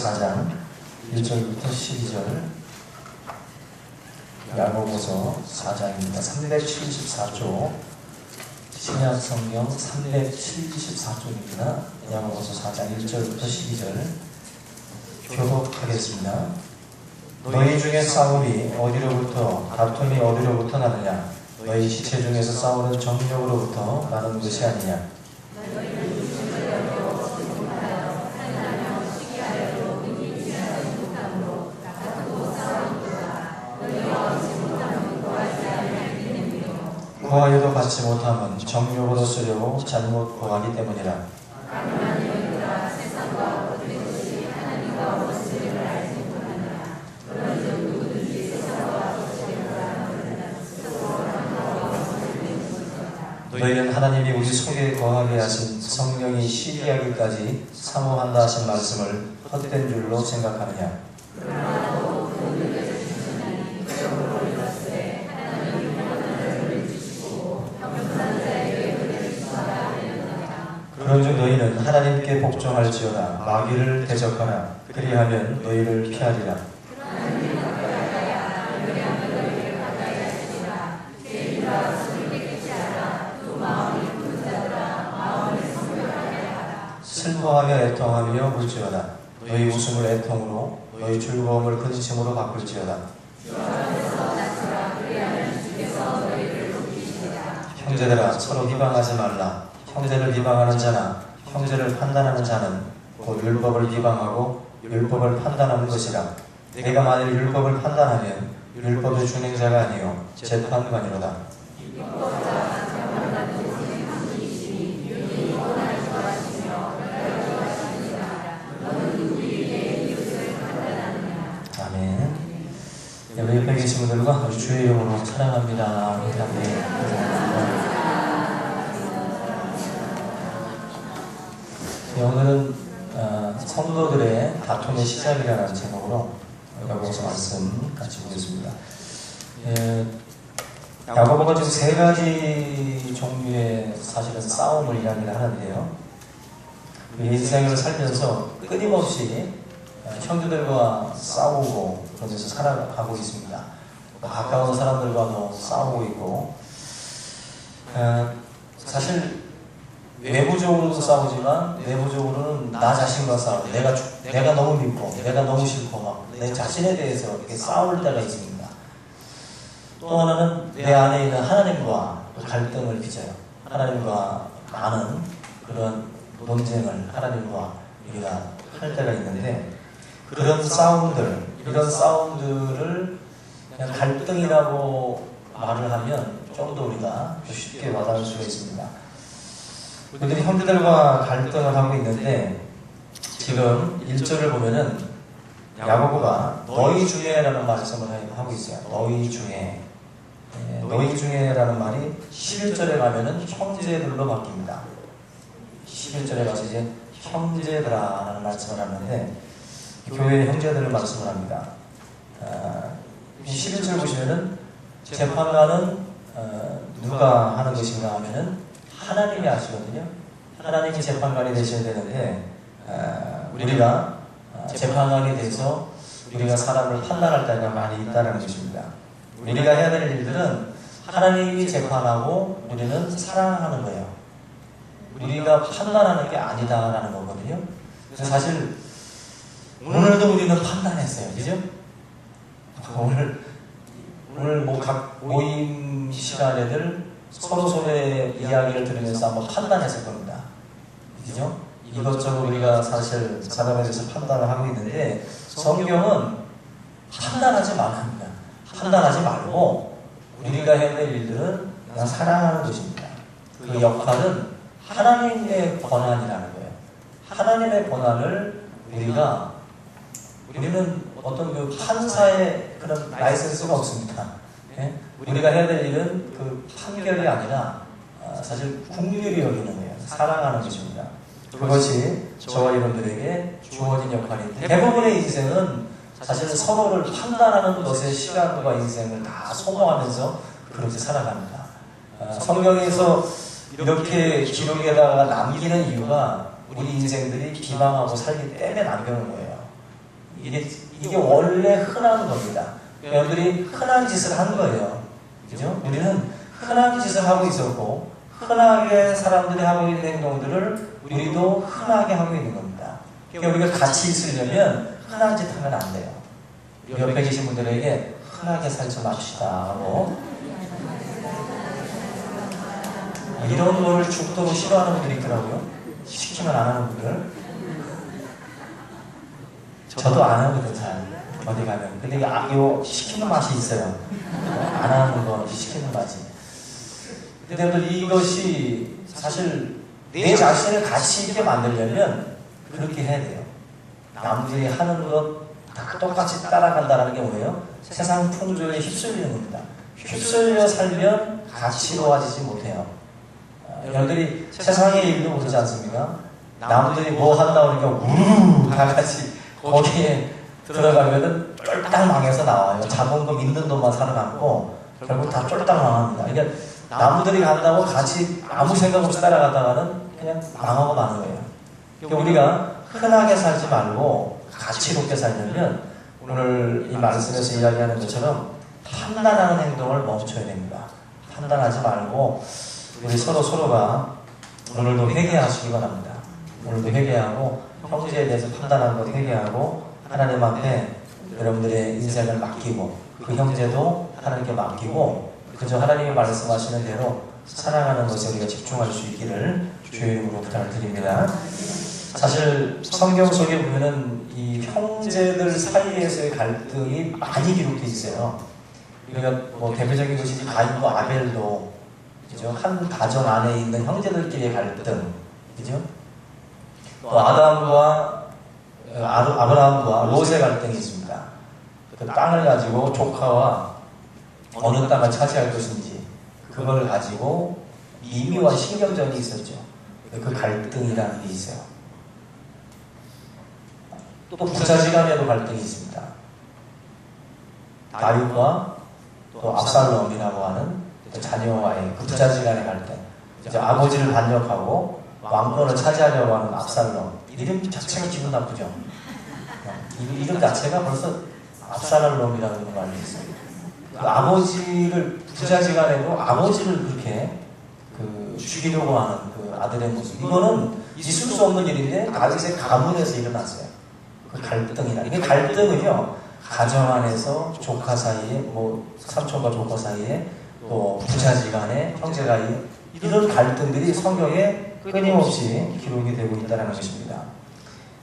4장 1절부터 12절, 야고보서 4장입니다. 374조, 신약성경 374쪽입니다. 야고보서 4장 1절부터 12절 교독하겠습니다. 너희 중에 싸움이 어디로부터, 다툼이 어디로부터 나느냐? 너희 지체 중에서 싸우는 정욕으로부터 나는 것이 아니냐? 구하여도 받지 못함은 정욕으로 쓰려고 잘못 구하기 때문이라. 너희는 하나님이 우리 속에 거하게 하신 성령이 시기하기까지 사모한다 하신 말씀을 헛된 줄로 생각하느냐? 그런즉 너희는 하나님께 복종할지어다. 마귀를 대적하라. 그리하면 너희를 피하리라. 슬퍼하며 애통하며 울지어다. 너희 웃음을 애통으로, 너희 즐거움을 근심으로 바꿀지어다. 형제들아, 서로 비방하지 말라. 형제를 비방하는 자나 형제를 판단하는 자는 곧 율법을 비방하고 율법을 판단하는 것이라. 내가 만일 율법을 판단하면 율법의 준행자가 아니요 재판관이로다. 아멘. 여기 옆에 계신 분들과 주의 이름으로 찬양합니다. 아멘. 오늘은 성도들의 다툼의 시작이라는 제목으로 야고보서 말씀 같이 보겠습니다. 야고보가 지금 세 가지 종류의 사실은 싸움을 이야기를 하는데요. 인생을 살면서 끊임없이 형제들과 싸우고 그러면서 살아가고 있습니다. 가까운 사람들과도 싸우고 있고, 사실 외부적으로도 싸우지만 내부적으로는 나 자신과 싸우고, 내가 너무 믿고 내가 너무 싫고 막 내 자신에 대해서 이렇게 싸울 때가 있습니다. 또 하나는 내 안에 있는 하나님과 갈등을 빚어요. 하나님과 많은 그런 논쟁을 하나님과 우리가 할 때가 있는데, 그런 싸움들, 이런 싸움들을 그냥 갈등이라고 말을 하면 좀 더 우리가 쉽게 와닿을 수가 있습니다. 우리들이 형제들과 갈등을 하고 있는데, 지금 1절을 보면은 야고보가 너희 중에라는 말씀을 하고 있어요. 너희 중에. 너희 중에라는 말이 11절에 가면은 형제들로 바뀝니다. 11절에 가서 이제 형제들아라는 말씀을 하는데, 교회의 형제들을 말씀을 합니다. 11절 보시면은 재판관은 누가 하는 것인가 하면은 하나님이 하시거든요. 하나님이 재판관이 되셔야 되는데, 우리가 재판관이 돼서 우리가 사람을 판단할 때가 많이 있다는 것입니다. 우리가 해야 될 일들은 하나님이 재판하고 우리는 사랑하는 거예요. 우리가 판단하는 게 아니다라는 거거든요. 그래서 사실 오늘도 우리는 판단했어요. 그죠? 오늘 뭐 각 모임 시간에들 서로의 이야기를 들으면서 한번 판단했을 겁니다. 그죠? 이것저것 우리가 사실 사람에 대해서 판단을 하고 있는데, 성경은 판단하지 말랍니다. 판단하지 말고 우리가 해야 될 일들은 그냥 사랑하는 것입니다. 그 역할은 하나님의 권한이라는 거예요. 하나님의 권한을 우리는 어떤 그 판사의 그런 라이센스가 없습니다. 우리가 해야 될 일은 그 판결이 아니라 사실 국률이 여기는 거예요. 사랑하는 것입니다. 그것이 저와 여러분들에게 주어진 역할인데, 대부분의 인생은 사실 서로를 판단하는 것에 시간과 인생을 다 소모하면서 그렇게 살아갑니다. 성경에서 이렇게 기록에다가 남기는 이유가 우리 인생들이 비방하고 살기 때문에 남겨놓은 거예요. 이게 원래 흔한 겁니다. 여러분들이 흔한 짓을 한 거예요. 그죠? 우리는 흔한 짓을 하고 있었고, 흔하게 사람들이 하고 있는 행동들을 우리도 흔하게 하고 있는 겁니다. 그러니까 우리가 같이 있으려면 흔한 짓 하면 안 돼요. 옆에 계신 분들에게 흔하게 살지 맙시다 하고, 이런 거를 죽도록 싫어하는 분들이 있더라고요. 시키면 안 하는 분들. 저도 안 하거든, 잘. 어디 가면. 근데 이거 시키는 맛이 있어요. 안 하는 거 시키는 맛이. 근데 이것이 사실 내 자신을 가치 있게 만들려면 그렇게 해야 돼요. 남들이 하는 것 다 똑같이 따라간다는 게 뭐예요? 세상 풍조에 휩쓸리는 겁니다. 휩쓸려 살면 가치로워지지 못해요. 여러분들이 세상의 일도 모르지 않습니까? 남들이 뭐 한다고 그러니까 우르르 다 같이 거기에 들어가면은 쫄딱 망해서 나와요. 자본금 있는 돈만 살아남고 결국 다 쫄딱 망합니다. 그러니까 남들이 간다고 같이 아무 생각 없이 따라가다가는 그냥 망하고 마는 거예요. 그러니까 우리가 흔하게 살지 말고 가치롭게 살려면 오늘 이 말씀에서 이야기하는 것처럼 판단하는 행동을 멈춰야 됩니다. 판단하지 말고 우리 서로가 오늘도 회개하시기 바랍니다. 오늘도 회개하고 형제에 대해서 판단하는 것 회개하고 하나님 앞에 여러분들의 인생을 맡기고 그 형제도 하나님께 맡기고 그저 하나님이 말씀하시는 대로 사랑하는 것에 우리가 집중할 수 있기를 주의 이름으로 부탁을 드립니다. 사실 성경 속에 보면은 이 형제들 사이에서의 갈등이 많이 기록되어 있어요. 우리가 뭐 대표적인 것이 가인과 아벨도 그죠? 한 가정 안에 있는 형제들끼리의 갈등, 그죠? 또 아브라함과 롯의 갈등이 있습니다. 그 땅을 가지고 조카와 어느 땅을 차지할 것인지 그걸 가지고 미미와 신경전이 있었죠. 그 갈등이라는 게 있어요. 또 부자지간에도 갈등이 있습니다. 다윗과 또 압살롬이라고 하는 자녀와의 부자지간의 갈등. 이제 아버지를 반역하고 왕권을 차지하려고 하는 압살롬. 이름 자체가 기분 나쁘죠. 이름 자체가 벌써 압살롬이라는 말이 있어요. 그 아버지를 부자지간에도 아버지를 그렇게 죽이려고 하는 그 아들의 모습. 이거는 있을 수 없는 일인데 다윗의 가문에서 일어났어요. 그 갈등이라. 이게 갈등은요, 가정 안에서 조카 사이에, 뭐 삼촌과 조카 사이에, 또 부자지간에 형제 사이에 이런 갈등들이 성경에 끊임없이 기록이 되고 있다는 것입니다.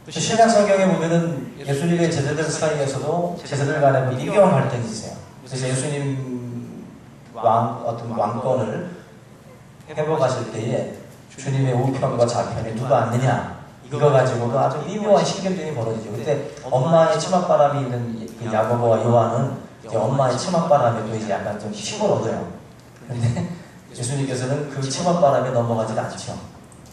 신약 성경에 보면은 예수님의 제자들 사이에서도 제자들 간에 미묘한 갈등이 있어요. 그래서 예수님 어떤 왕권을 회복하실 때에 주님의 우편과 좌편에 누가 앉느냐 이거 가지고도 아주 미묘한 신경전이 벌어지죠. 그때 엄마의 치맛바람이 있는 그 야고보와 요한은 엄마의 치맛바람에 또 이제 약간 좀 힘을 얻어요. 근데 예수님께서는 그 치맛바람에 넘어가지 않죠.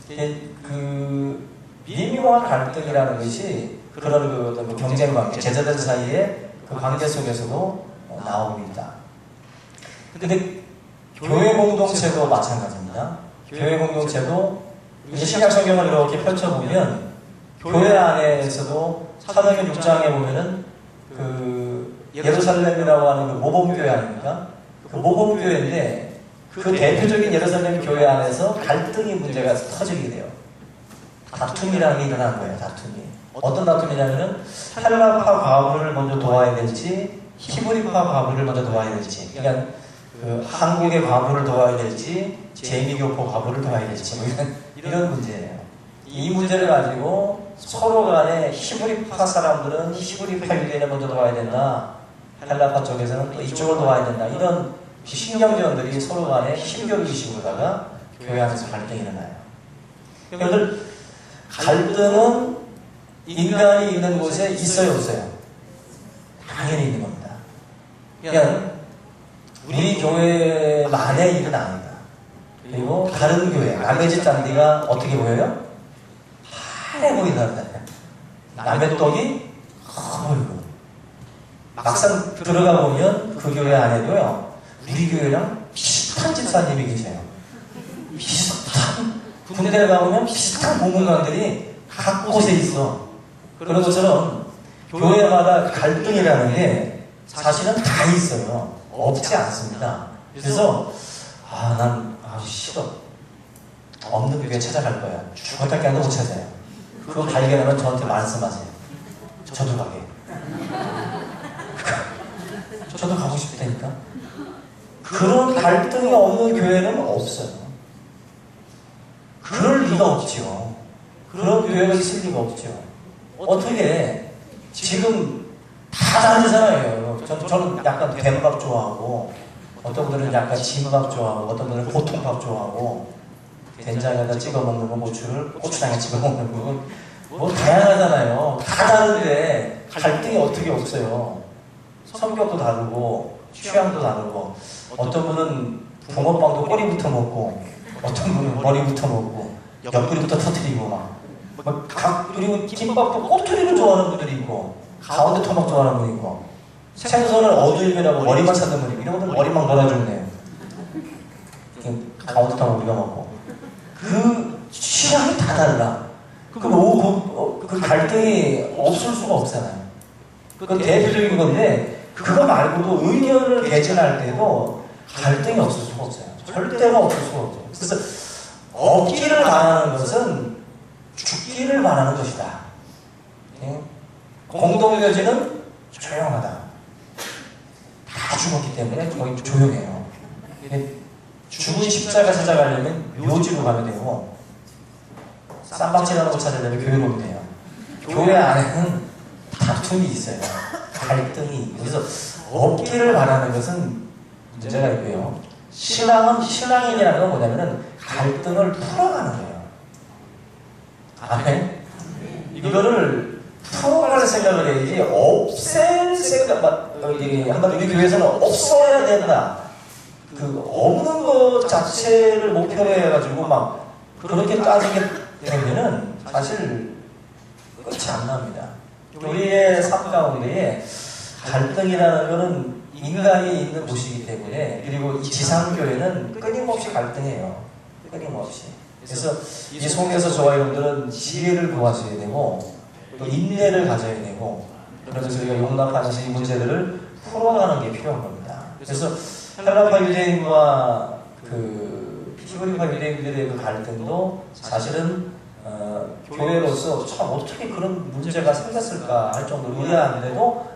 그 미묘한 갈등이라는 것이 그런 그 어떤 경쟁 관계, 제자들 사이에 그 관계 속에서도 나오고 있다. 근데 교회 공동체도 마찬가지입니다. 교회 공동체도 이제 신약 성경을 이렇게 펼쳐보면 교회 안에서도 사도행전 6장에 보면은 그 예루살렘이라고 하는 그 모범교회 아닙니까? 그 모범교회인데 그 대표적인 예루살렘 교회 안에서 갈등이 문제가 터지게 돼요. 다툼이라는 게 일어난 거예요. 다툼이. 어떤 다툼이냐면은 헬라파 과부를 먼저 도와야 될지 히브리파 과부를 먼저 도와야 될지, 그러니까 그 한국의 과부를 도와야 될지 재미교포 과부를 도와야 될지 뭐 이런 문제예요. 이 문제를 가지고 서로 간에 히브리파 사람들은 히브리파 유대인을 먼저 도와야 된다, 헬라파 쪽에서는 또 이쪽을 도와야 된다, 이런 신경전들이 서로 간에 힘겨루기식으로다가 교회 안에서 갈등이 일어나요. 여러분들, 갈등은 인간이 있는 곳에 있어요, 없어요? 당연히 있는 겁니다. 그냥 우리 교회만의 일은 아니다. 그리고 다른 교회, 남의 집 잔디가 어떻게 보여요? 하얘 보인다. 남의 떡이 커보이고. 막상 들어가 보면 그 교회 안에도요, 우리 교회랑 비슷한 집사님이 계세요. 비슷한, 군대를 가보면 비슷한 공무관들이 각 곳에 있어. 그런 것처럼 교회마다 갈등이라는 게 사실은 다 있어요. 없지 않습니다. 그래서 난 싫어. 없는 교회 찾아갈 거야. 죽었다 깨도 못 찾아요. 그거 발견하면 저한테 말씀하세요. 저도 가게. 저도 가고 싶다니까. 그런 갈등이 없는 교회는 없어요. 그럴 리가 없죠. 그런 교회가 있을 리가 없죠. 어떻게 지금 다 다르잖아요. 저는 약간 된밥 좋아하고, 어떤 분들은 약간 진밥 좋아하고, 어떤 분들은 보통밥 좋아하고, 된장에다 찍어 먹는 거, 고추장에 찍어 먹는 거, 뭐 다양하잖아요. 다 다른데 갈등이 어떻게 없어요. 성격도 다르고 취향도 다르고, 어떤 분은 붕어빵도 꼬리부터 먹고, 어떤 분은 머리부터 먹고, 옆구리부터 터뜨리고 그리고 김밥도 꼬투리를 좋아하는 분들이 있고, 가운데 토막 좋아하는 분이 있고, 생선을 어두임이라고 머리만 찾는 분이 있고, 이런 분들 머리만 몰아주네요. 가운데 토막 우리가 먹고. 그 취향이 다 달라. 그럼 그 갈등이 없을 수가 없잖아요. 그 대표적인 건데, 그거 말고도 의견을 개진할 때도 갈등이 없을 수가 없어요. 절대로 없을 수가 없어요. 그래서 없기를 바라는 것은 죽기를 바라는 것이다. 공동묘지는 조용하다. 다 죽었기 때문에 거의 조용해요. 죽은 십자가 찾아가려면 묘지로 가면 되고, 쌈박질하는 거 찾으려면 교회로 오면 돼요. 교회 안에는 다툼이 있어요. 갈등이. 그래서 없기를 바라는 것은 문제가 있고요. 신앙인이라는 건 뭐냐면은 갈등을 풀어가는 거예요. 아멘? 이거를 풀어갈 생각을 해야지, 없앨 생각, 한번 우리 교회에서는 없어야 된다. 그 없는 것 자체를 목표로 해가지고 그렇게 따지게 되면은 사실 끝이 안 납니다. 우리의 삶 가운데에 갈등이라는 것은 인간이 있는 곳이기 때문에, 그리고 이 지상교회는 끊임없이 갈등해요. 끊임없이. 그래서 이 속에서 저와 여러분들은 지혜를 구하셔야 되고, 또 인내를 가져야 되고, 그러면서 우리가 용납하면서 이 문제들을 풀어가는 게 필요한 겁니다. 그래서 헬라파 유대인과 히브리파 유대인들의 그 갈등도 사실은 교회로서 참 어떻게 그런 문제가 생겼을까 할 정도로 의아한데도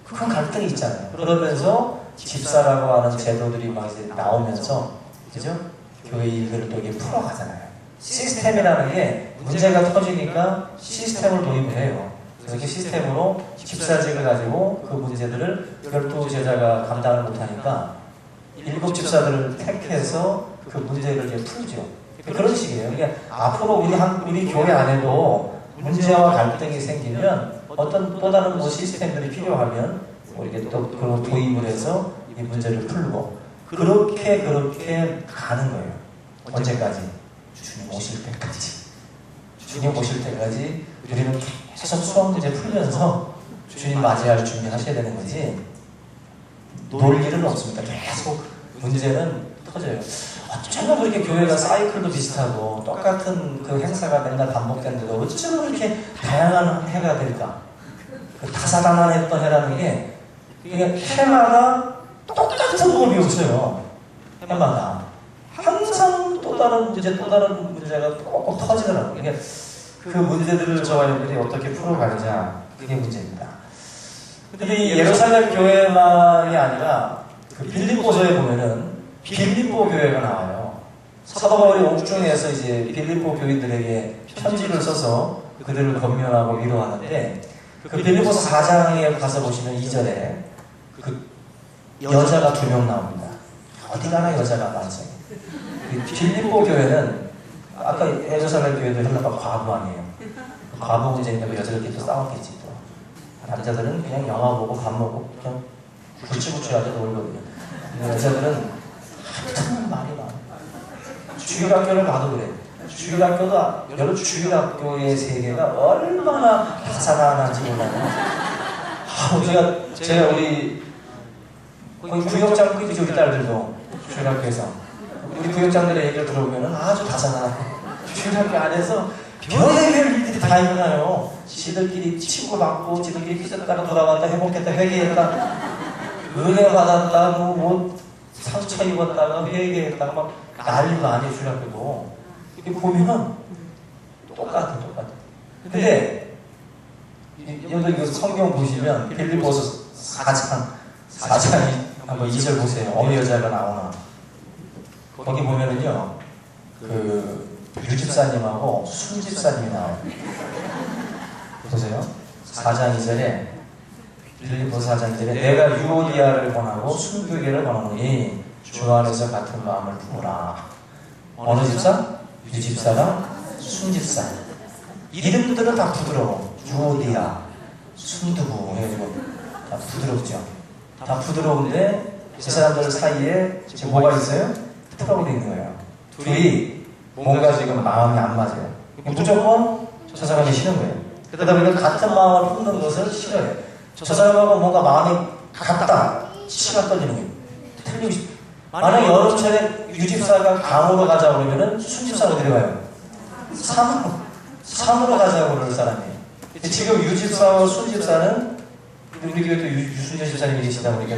큰 갈등이 있잖아요. 그러면서 집사라고 하는 제도들이 이제 나오면서, 그죠? 교회 일들을 또 이게 풀어가잖아요. 시스템이라는 게 문제가 터지니까 시스템을 도입을 해요. 그래서 그 시스템으로 집사직을 가지고 그 문제들을 12제자가 감당을 못하니까 7 집사들을 택해서 그 문제를 이제 풀죠. 그런 식이에요. 그러니까 앞으로 우리 교회 안에도 문제와 갈등이 생기면 어떤 또 다른 시스템들이 필요하면 우리가 또 그걸 도입을 해서 이 문제를 풀고, 그렇게 가는 거예요. 언제까지? 주님 오실 때까지. 주님 오실 때까지 우리는 계속 수학 문제 풀면서 주님 맞이할 준비를 하셔야 되는 거지, 놀 일은 없습니다. 계속 문제는 터져요. 어쩌면 그렇게 교회가 사이클도 비슷하고 똑같은 그 행사가 맨날 반복되는데도 어쩌면 그렇게 다양한 해가 될까? 다사다난했던 해라는 게, 해마다 똑같은 법이 없어요. 해마다 항상 또 다른 문제가 꼭 터지더라고요. 그러니까 그 문제들을 저와 여러분들이 어떻게 풀어가느냐, 그게 문제입니다. 근데 이 예루살렘 교회만이 아니라 그 빌립보서에 보면은 빌립보 교회가 나와요. 사도 바울이 옥중에서 이제 빌립보 교인들에게 편지를 써서 그들을 권면하고 위로하는데, 그 빌립보서 4장에 가서 보시면 2절에 그 여자가 2명 나옵니다. 어디 가나 여자가 많죠. 빌립보 교회는 아까 예루살렘 교회도 헬라파 과부 아니에요. 과부 문제인데 여자들끼리 또 싸웠겠지. 또 남자들은 그냥 영화 보고 밥 먹고 그냥 굴치굴치하게 놀거든요. 여자들은 하여튼 말이 많아. 주일학교를 가도 그래. 여러분 주일학교의 세계가 얼마나 다사다난지 몰라요. 제가 우리 거의 구역장 끝이죠. 우리 딸들도 주일학교에서 우리 구역장들의 얘기를 들어보면 아주 다사다난. 주일학교 안에서 별의별 일들이 다 일어나요. 지들끼리 친구 받고, 지들끼리 삐졌다가 돌아왔다, 회복했다, 회개했다, 은혜 받았다, 뭐 상처 입었다가 회개했다가 막 난리도 아니에요, 주일학교도. 이렇게 보면 똑같아. 근데 여러분 이거 성경 보시면 빌립보서 4장 한번 2절 보세요. 어느 여자가 나오나. 거기 보면은요, 그 유집사님하고 순집사님이 나와요. 보세요. 4장 2절에 빌립보서 4장 2절에 내가 유오디아를 권하고 순교계를 권하노니 주 안에서 같은 마음을 품으라. 어느 집사? 유집사랑 순집사. 이름들은 다 부드러워. 유오디아, 순두부 해가지고 다 부드럽죠. 다 부드러운데 이 사람들 사이에 지금 뭐가 있어요? 트러블이 있는 거예요. 둘이 뭔가 지금 마음이 안 맞아요. 무조건 저 사람이 싫은 거예요. 그러다 보니까 같은 마음을 품는 것을 싫어해요. 저 사람하고 뭔가 마음이 같다. 치가 떨리는 거예요. 틀리고 싶어. 만약 여름철에 유집사가 강으로 가자고 그러면은 순집사로 데려가요. 산으로 가자고 그러는 사람이에요. 지금 유집사와 순집사는 우리 교회도 유순재 집사님이 계시다 보니까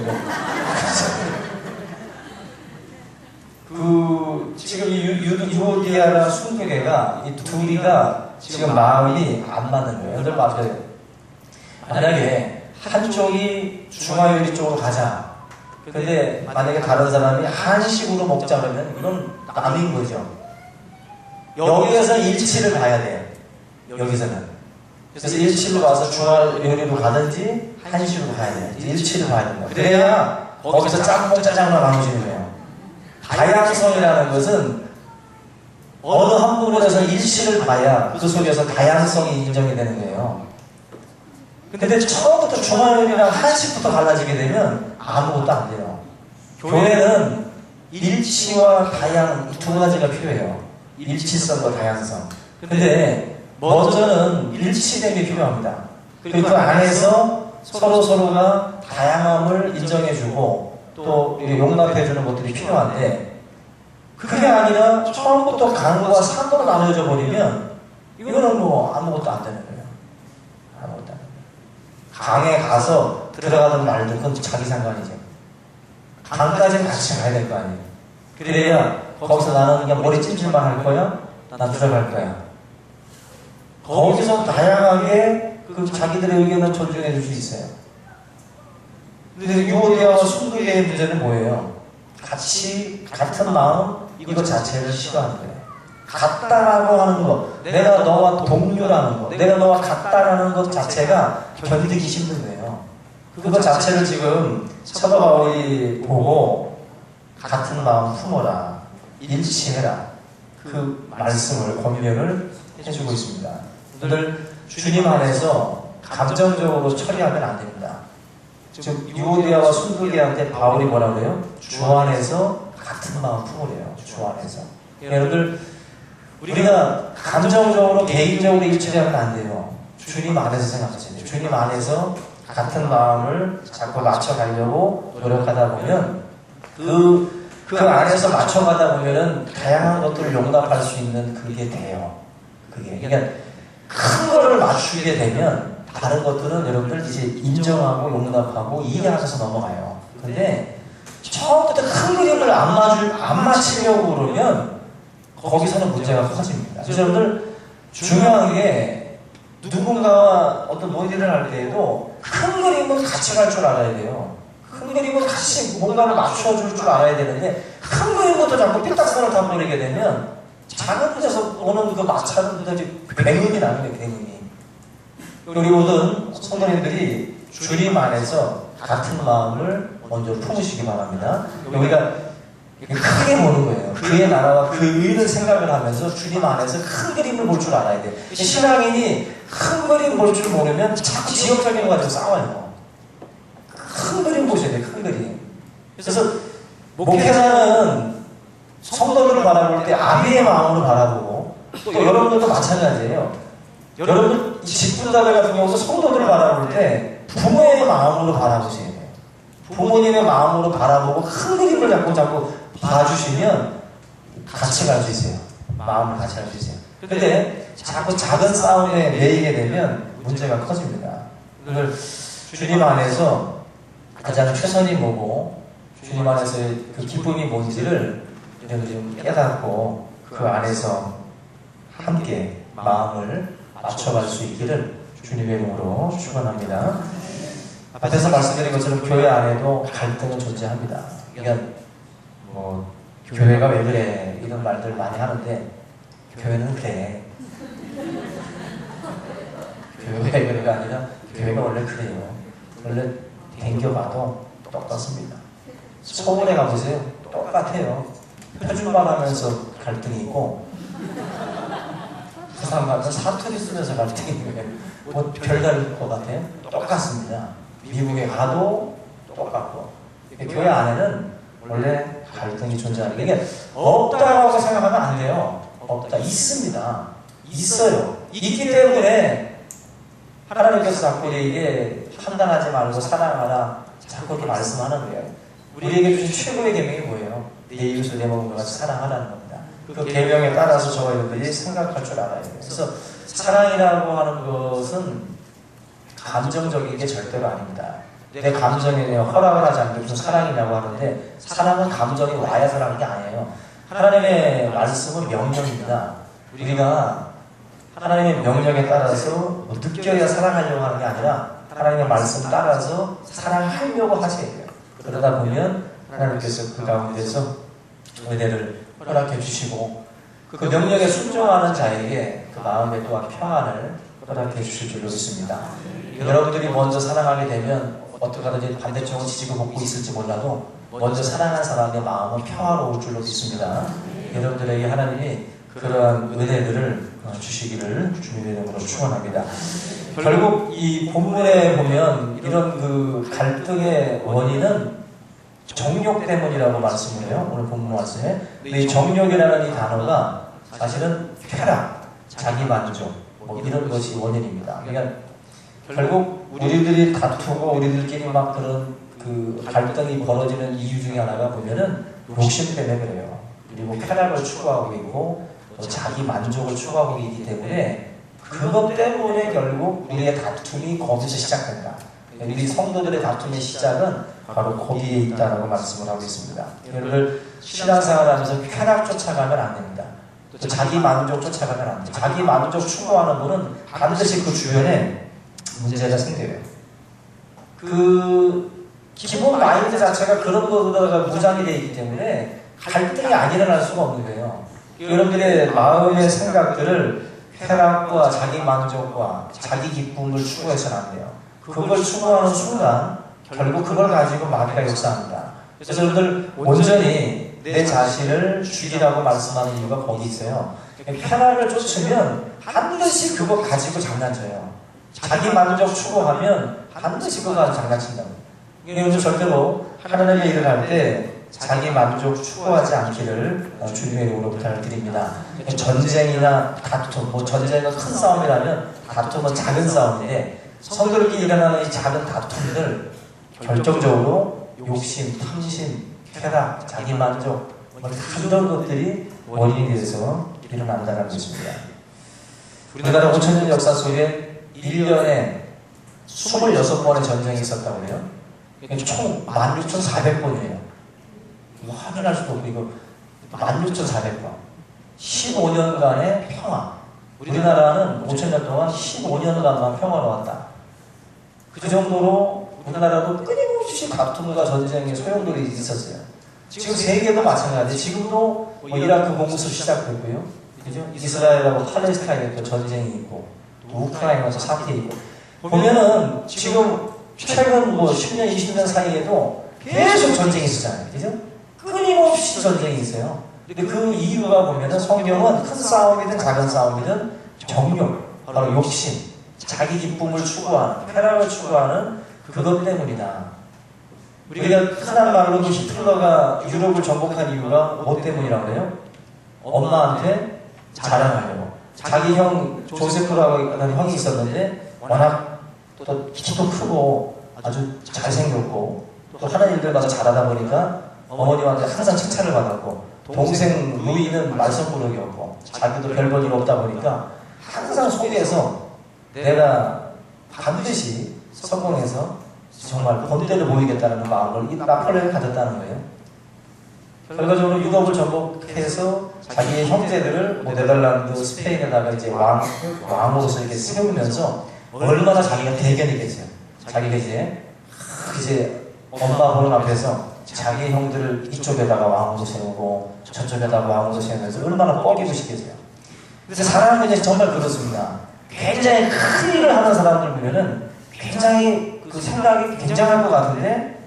지금 이 유오디아랑 순교계가 이 둘이가 지금 마음이 안 맞는 거예요. 여러분 맞아요. 만약에 한쪽이 중화요리 쪽으로 가자. 근데 만약에 다른 사람이 한식으로 먹자 그러면 이건 남인 거죠. 여기에서 일치를 봐야 돼요. 여기서는. 그래서 일치로 와서 중화요리로 가든지 한식으로 가야 돼요. 일치를 봐야 된다. 그래야 거기서 짬뽕 짜장면 나눠지는 거예요. 다양성이라는 것은 어느 한 부분에서 일치를 봐야 그 속에서 다양성이 인정이 되는 거예요. 근데 처음부터 중화요리랑 한식부터 갈라지게 되면 아무것도 안 돼요. 교회는 일치와 다양 두 가지가 필요해요. 일치성과 다양성. 근데 먼저는 일치됨이 필요합니다. 그리고 그 안에서 서로가 다양함을 인정해주고 또 용납해주는 것들이 필요한데, 그게 아니라 처음부터 강과 산으로 나눠져 버리면 이거는 뭐 아무것도 안 되는 거예요. 아무것도 안 되는 거예요. 강에 가서 들어가든 말든 그건 자기 상관이죠. 강까지는 같이 가야 될 거 아니에요. 그래야 거기서 나는 그냥 머리 찜질만 할 거야? 난 들어갈 거야. 거기서 다양하게 그 자기들의 의견을 존중해 줄 수 있어요. 근데 유오디아와 순교계의 문제는 뭐예요? 같은 마음, 이거 자체를 싫어하는 거예요. 같다라고 하는 거, 내가 너와 동료라는 거, 내가 너와 같다라는 것 자체가 견디기 힘든 거예요. 그것 자체를 지금 사도 바울이 보고 같은 마음 품어라, 일치해라, 그 말씀을 권면을 해주고 있습니다. 오늘 주님 안에서 감정적으로 처리하면 안 됩니다. 지금 유오디아와 순교계한테 바울이 뭐라고 해요? 주 안에서 같은 마음 품으래요. 주 안에서. 여러분들, 우리가 감정적으로 개인적으로 일처리하면 안 돼요. 주님 안에서 생각하셔야 돼요. 주님 안에서 같은 마음을 자꾸 맞춰가려고 노력하다 보면 그 안에서 맞춰가다 보면은 다양한 것들을 용납할 수 있는 그게 돼요. 그러니까 큰 거를 맞추게 되면 다른 것들은 여러분들 이제 인정하고 용납하고 이해하셔서 넘어가요. 근데 처음부터 큰 그림을 안 맞추려고 그러면 거기서는 문제가 커집니다. 그래서 여러분들 중요한 게 누군가와 어떤 논의를 할 때에도 큰 그림은 같이 갈 줄 알아야 돼요. 큰 그림은 같이 뭔가를 맞춰줄 줄 알아야 되는데 큰 그림부터 자꾸 삐딱선을 타버리게 되면 작은 데서 오는 그 마찰은 도대체 뱅음이 나는 거예요. 뱅음이. 우리 모든 성도님들이 주님 안에서 같은 마음을 먼저 품으시기 바랍니다. 우리가 크게 보는 거예요. 그의 나라와 그 의를 생각을 하면서 주님 안에서 큰 그림을 볼 줄 알아야 돼요. 신앙인이 큰 그림 볼 줄 모르면 자꾸 지역적인 거 가지고 싸워요. 큰 그림 보셔야 돼요. 큰 그림. 그래서 목회자는 성도들을 바라볼 때 아비의 마음으로 바라보고, 또 여러분들도 마찬가지예요. 여러분 직분자들 같은 경우도 성도들을 바라볼 때 부모의 마음으로 바라보셔야 돼요. 부모님의 마음으로 바라보고 큰 그림을 자꾸 봐주시면 같이 갈 수 있어요. 마음을 같이 할 수 있어요. 근데 자꾸 작은 싸움에 매이게 되면 문제가 커집니다. 그걸 주님 안에서 가장 최선이 뭐고 주님 안에서의 그 기쁨이 뭔지를 우리가 좀 깨닫고 그 안에서 함께 마음을 맞춰갈 수 있기를 주님의 이름으로 축원합니다. 앞에서 말씀드린 것처럼 교회 안에도 갈등은 존재합니다. 그러니까 뭐 교회가 왜 그래 이런 말들 많이 하는데 교회는 그래. 교회가 왜 그래가 아니라 교회가 원래 그래요. 원래 댕겨봐도 똑같습니다. 서울에 가보세요. 똑같아요. 표준말 하면서 갈등이 있고 부산 가면 사투리 쓰면서 갈등이 있는 거예요. 뭐 별다를 것 같아요? 똑같습니다. 미국에 가도 똑같고 교회 안에는 원래 갈등이 존재하는 게 이게 없다고 생각하면 안 돼요. 없다. 있습니다. 있어요. 있기 때문에 하나님께서 자꾸 우리에게 판단하지 말고 사랑하라 자꾸 이렇게 말씀하는 거예요. 우리에게 주신 최고의 계명이 뭐예요? 내 이웃을 내 몸과 같이 사랑하라는 겁니다. 그 계명에 따라서 저와 여러분들이 생각할 줄 알아야 돼요. 그래서 사랑이라고 하는 것은 감정적인 게 절대로 아닙니다. 내 감정에 허락을 하지 않는 무슨 사랑이라고 하는데 사랑은 감정이 와야 사랑하는 게 아니에요. 하나님의 말씀은 명령입니다. 우리가 하나님의 명령에 따라서 느껴야 사랑하려고 하는 게 아니라 하나님의 말씀 따라서 사랑하려고 하셔야 돼요. 그러다 보면 하나님께서 그 가운데서 은혜를 허락해 주시고 그 명령에 순종하는 자에게 그 마음에 또한 평안을 허락해 주실 줄로 믿습니다. 여러분들이 먼저 사랑하게 되면 어떻게 하든지 반대쪽은 지지고 볶고 있을지 몰라도 먼저 사랑하는 사람의 마음은 평화로울 줄로 믿습니다. 여러분들에게 하나님이 그러한 은혜들을 주시기를 주님의 이름으로 축원합니다. 결국 이 본문에 보면 이런 그 갈등의 원인은 정욕 때문이라고 말씀을 해요. 오늘 본문 말씀에. 근데 이 정욕이라는 이 단어가 사실은 쾌락, 자기만족 뭐 이런 것이 원인입니다. 그러니까 결국 우리들이 다투고 우리들끼리 막 그런 그 갈등이 벌어지는 이유 중에 하나가 보면은 욕심 때문에 그래요. 그리고 쾌락을 추구하고 있고 또 자기 만족을 추구하고 있기 때문에 그것 때문에 결국 우리의 다툼이 거기서 시작된다. 우리 성도들의 다툼의 시작은 바로 거기에 있다라고 말씀을 하고 있습니다. 여러분들 신앙생활하면서 쾌락 쫓아가면 안 됩니다. 또 자기 만족 쫓아가면 안 됩니다. 자기 만족 추구하는 분은 반드시 그 주변에 문제가 생겨요. 그 기본 마인드 자체가 그런 것보다 무장이 되어 있기 때문에 갈등이 안 일어날 수가 없는 거예요. 여러분들의 마음의 생각들을 쾌락과 자기 만족과 자기 기쁨을 추구해서는 안 돼요. 그걸 추구하는 순간 결국 그걸 가지고 마귀가 역사합니다. 그래서 여러분들 온전히 내 자신을 죽이라고 말씀하는 이유가 거기 있어요. 쾌락을 쫓으면 반드시 그거 가지고 장난쳐요. 자기 만족 추구하면 반드시 그거 가지고 장난친다고. 여러분 절대로 하나님의 일을 할 때 자기 만족 추구하지 않기를 주님의 이름으로 부탁을 드립니다. 전쟁이나 다툼, 뭐 전쟁은 큰 싸움이라면 다툼은 작은 싸움인데 성도들끼리 일어나는 이 작은 다툼들 결정적으로 욕심, 탐심, 쾌락, 자기 만족 이런 것들이 원인이 돼서 일어난다는 것입니다. 우리나라 5천년 역사 속에 1년에 26번의 전쟁이 있었다고 해요. 총 16,400번이에요. 뭐 확인할 수도 없고 이거 16,400번 15년간의 평화. 우리나라는 5천년 동안 15년간만 평화로웠다. 그 정도로 우리나라도 끊임없이 다툼과 전쟁의 소용돌이 있었어요. 지금 세계도 마찬가지. 지금도 뭐 이라크 공습 시작됐고요. 그죠? 이스라엘하고 팔레스타인에 또 전쟁이 있고 또 우크라이나에서 사태 있고 보면은 지금 최근 뭐 10년, 20년 사이에도 계속 전쟁이 있었잖아요. 그죠? 끊임없이 전쟁이 있어요. 근데 그 이유가 보면은 성경은 큰 싸움이든 작은 싸움이든 정욕, 바로 욕심, 자기 기쁨을 추구하는, 쾌락을 추구하는 그것 때문이다. 우리가 흔한 말로 히틀러가 유럽을 정복한 이유가 뭐 때문이라고 해요? 엄마한테 자랑하려고. 자기 형 조세프라고 하는 형이 있었는데 워낙 또 키도 크고 아주 잘생겼고 또 하는 일들마다 잘하다 보니까 어머님한테 항상 칭찬을 받았고 동생 루이는 말썽꾸러기였고 자기도 별 볼 일 없다 보니까 항상 속에서 내가 반드시 성공해서 정말 본때를 보이겠다는 마음을 이 나폴레옹이 가졌다는 거예요. 결과적으로 유럽을 정복해서 자기의 형제들을 뭐 네덜란드, 스페인에다가 이제 왕으로서 이렇게 세우면서 얼마나 자기가 대견이겠어요. 자기가 이제 엄마 보는 앞에서 자기 형들을 이쪽에다가 왕으로 세우고 저쪽에다가 왕으로 세우면서 얼마나 뻐기고 싶겠어요. 그래서 사람은 이제 정말 그렇습니다. 굉장히 큰 일을 하는 사람들 보면은 굉장히 그 생각이 굉장할 것 같은데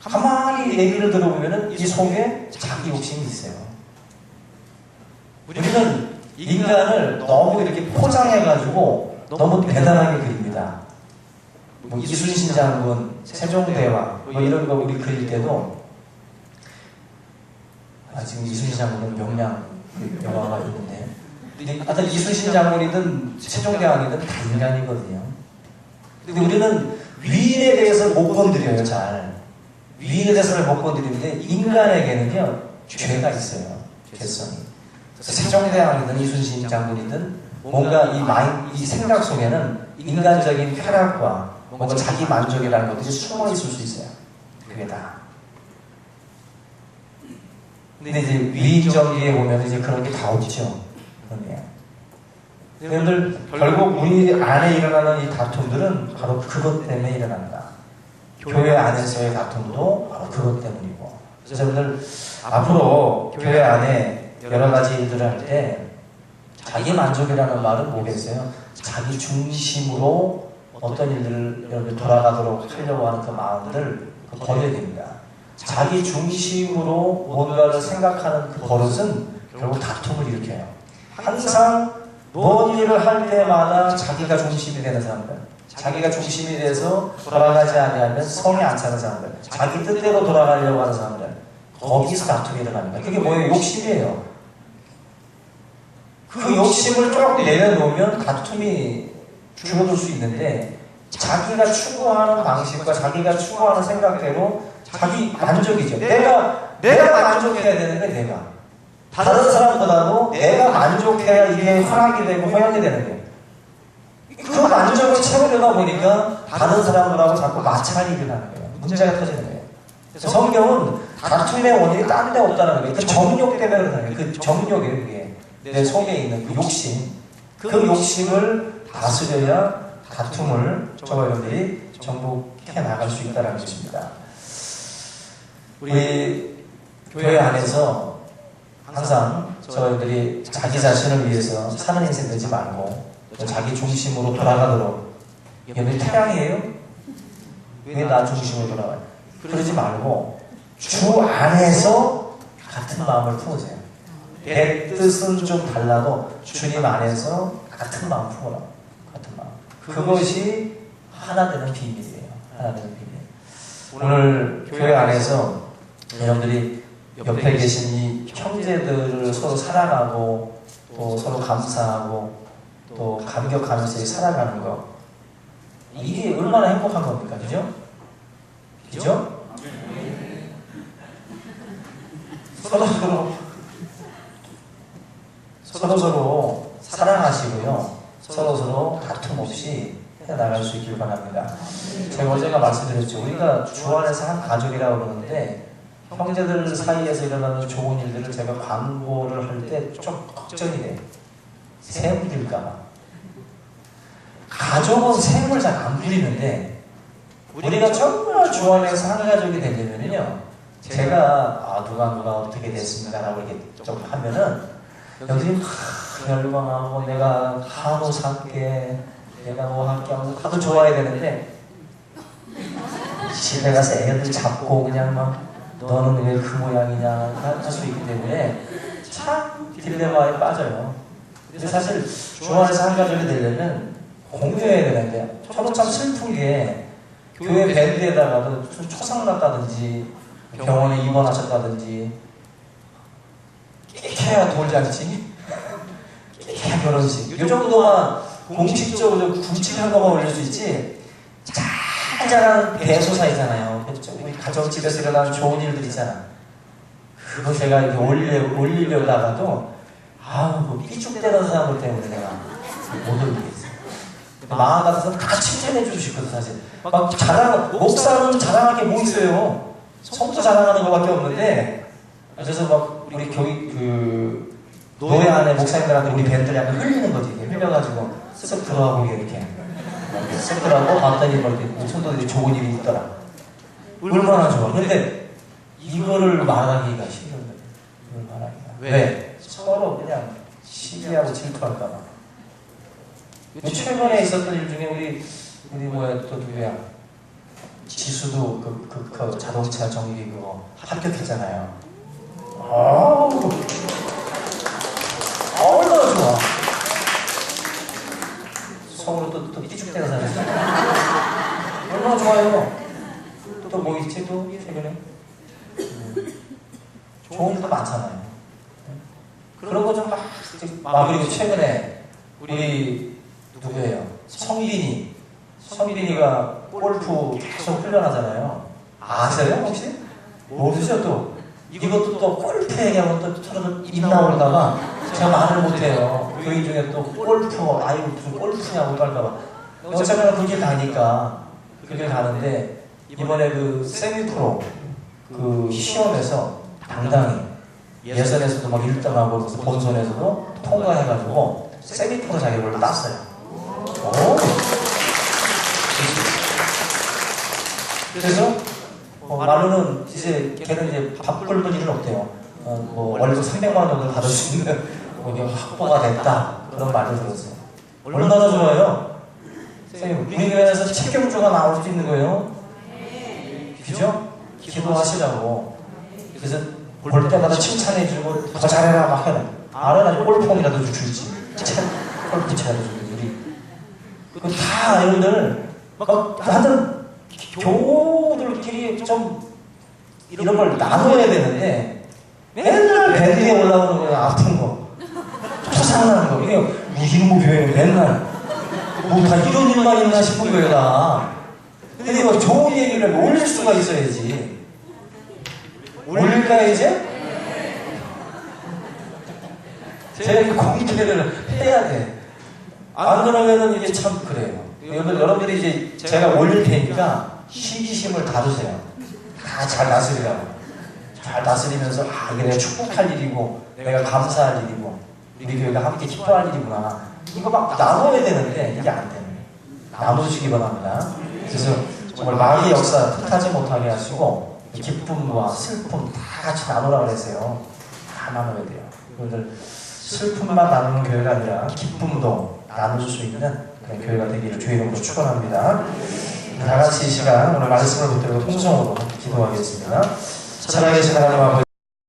가만히 얘기를 들어보면은 이 속에 자기 욕심이 있어요. 우리는 인간을 너무 이렇게 포장해가지고 너무 대단하게 그립니다. 뭐 이순신 장군, 세종대왕 뭐 이런 거 우리 그릴 때도 지금 이순신 장군은 명량 영화가 있는데 하여튼 이순신 장군이든 세종대왕이든 다 인간이거든요. 근데 우리는 위인에 대해서 못 건드려요. 잘 위인에 대해서는 못 건드리는데 인간에게는요 죄가 있어요. 죄성이. 세종대왕이든 이순신 장군이든 뭔가 이 생각 속에는 인간적인 쾌락과 뭔가 자기 만족이라는 것들이 숨어 있을 수 있어요. 그게 다. 근데 이제 위인정기에 보면 이제 그런 게 다 없죠. 여러분들 결국 우리 안에 일어나는 이 다툼들은 바로 그것 때문에 일어난다. 교회 안에서의 다툼도 바로 그것 때문이고. 그래서 여러분들 앞으로 교회 안에 여러 가지 일들을 할 때 자기 만족이라는 말은 뭐겠어요? 자기 중심으로 어떤 일들을 여러분들 돌아가도록 하려고 하는 그 마음들을 버려야 됩니다. 자기 중심으로 뭔가를 생각하는 그 버릇은 결국 다툼을 일으켜요. 항상 뭔 일을 할 때마다 자기가 중심이 되는 사람들, 자기가 중심이 돼서 돌아가지 아니하면 성이 안 차는 사람들, 자기 뜻대로 돌아가려고 하는 사람들, 거기서 다툼이 일어납니다. 그게 뭐예요? 욕심이에요. 그 욕심을 조금 내려놓으면 다툼이 줄어들 수 있는데 자기가 추구하는 방식과 자기가 추구하는 생각대로 자기 만족이죠. 내가 만족해야 되는데 내가 다른 사람보다도 내가 만족해야 이게 허락이 되고 허용이 되는 거예요. 그 만족을 채우려다 보니까 다른 사람들하고 자꾸 마찰이 일어나는 거예요. 문제가 터지는 거예요. 그래서 성경은 다툼의 원인이 딴 데 없다는 거예요. 그 정욕 때문에 그러는 거예요. 그 정욕이에요. 그게 내 속에 있는 그 욕심, 그 욕심을 다스려야 다툼을 저와 여러분들이 정복해 나갈 수 있다는 것입니다. 우리 교회 안에서 항상 저희들이 자기 자신을 위해서 사는 인생 되지 말고 자기 중심으로 돌아가도록. 여러분 태양이에요? 왜 나 중심으로 돌아가요? 그러지 말고 주 안에서 같은 마음을 품으세요. 내 뜻은 좀 달라도 주님 안에서 같은 마음 품어라. 같은 마음. 그것이 하나 되는 비밀이에요. 하나 되는 비밀. 오늘 교회 안에서 여러분들이 옆에 계신 이 형제들을 서로 사랑하고 또 서로 감사하고 또 감격하면서 살아가는 거, 이게 얼마나 행복한 겁니까? 그죠? 그죠? 서로 사랑하시고요. 서로 다툼 없이 해나갈 수 있길 바랍니다. 제가 어제가 말씀드렸죠. 우리가 주 안에서 한 가족이라고 그러는데 형제들 사이에서 일어나는 좋은 일들을 제가 광고를 할 때 좀 걱정이 돼요. 샘 부릴까봐. 가족은 샘을 잘 안 부리는데 우리가 정말 주 안에서 한 가족이 되려면요, 제가 누가 어떻게 됐습니다 라고 이렇게 좀 하면은 여기 열광하고 내가 한우 살게, 내가 뭐 할게 하면서 다들 좋아해야 되는데 집에 가서 애들 잡고 그냥 막 너는 왜 그 모양이냐 할 수 있기 때문에 참 딜레마에 빠져요. 근데 사실 주 안에서 한 가족이 되려면 공유해야 되는데 저도 참 슬픈 게 교회 밴드에다가도 초상 났다든지 병원에 입원하셨다든지 깨야 돌잔치, 깨야 결혼식 이 정도만 공식적으로 굵직한 것만 올릴 수 있지 짜잘한 대소사 있잖아요. 우리 가정집에서 일어나는 좋은 일들 있잖아. 그거 제가 이렇게 올리려다가도 그 삐죽대는 사람들 때문에 내가 못 올리겠어요. 마음 같아서 다 칭찬해 주고 싶거든 사실. 막 목사는 자랑할 게 뭐 있어요. 성도 자랑하는 것밖에 없는데. 그래서 막 우리 교회 노예 안에 목사님들한테 우리 밴들 약간 흘리는 거지. 흘려가지고 쓱 들어가고 이렇게 쓱 들어가고 봤더니 뭐 이렇게 성도들이 좋은 일이 있더라. 얼마나 좋아. 근데 이거를 말하기가 싫은 거예요. 이걸 말하기가. 왜? 서로 그냥 시기하고 질투할까봐. 최근에 있었던 일 중에 우리 뭐야 또 누구야? 지수도 그 자동차 정비 그거 합격했잖아요. 얼마나 좋아. 속으로 또 삐죽대가 살았어. 얼마나 좋아요. 또 뭐 있지 또 최근에? 좋은 일도 많잖아요. 그런 거 좀 그리고 최근에 우리 누구예요? 성빈이가 골프 계속 훈련하잖아요. 아세요 혹시? 모르죠 또? 이것도 또 골프 얘기하면 또 저는 입 나올까봐 제가 말을 못해요. 교인 중에 또 골프, 무슨 골프냐고 할까봐. 어차피 그 길 가니까 그 길 가는데 이번에 그 세미프로 그 시험에서 당당히 예선에서도 막 1등하고 본선에서도 통과해가지고 세미프로 자격을 땄어요. 그래서 말로는 이제 걔는 이제 밥 굶을 일은 없대요. 뭐 월급 300만 원 정도 받을 수 있는 확보가 됐다 그런 말을 들었어요. 얼마나 좋아요? 우리 교회에서 책경주가 나올 수 있는 거예요. 그죠? 기도하시라고. 그래서 볼 때마다 칭찬해주고 더 잘해라 막 해라. 알아가지고 골프공이라도 줄지. 골프 차라도 줄지. 우리 다 여러분들 하여튼 교우들끼리 좀 이런 걸 나눠야 되는데 맨날 밴드 위에 올라오는 거야. 아픈 거 토상나는 거. 이게 무슨 교회는 맨날 뭐 다 이런 일만 있나 싶은 거예요 다. 근데 뭐 좋은 얘기를 올릴 수가 있어야지. 올릴까 이제? 제가 이렇게 공기 기대를 해야 돼. 안 그러면은 이게 참 그래요. 여러분들이 이제 제가 올릴 테니까 시기심을 다루세요. 다 잘 다스리라고. 잘 다스리면서 이게 내가 축복할 일이고 내가 감사할 일이고 우리 교회가 함께 기뻐할 일이구나. 이거 막 나눠야 되는데 이게 안 되는 거예요. 나눠주시기 바랍니다. 그래서 정말 마귀의 역사 뜻하지 못하게 하시고 기쁨과 슬픔 다 같이 나누라고 그랬어요. 다 나눠야 돼요. 여러분들 슬픔만 나누는 교회가 아니라 기쁨도 나눌 수 있는 그런 교회가 되기를 주의 이름으로 축원합니다. 다 같이 이 시간 오늘 말씀을 붙들고 통성으로 기도하겠습니다. 살아계신 하나님 아버지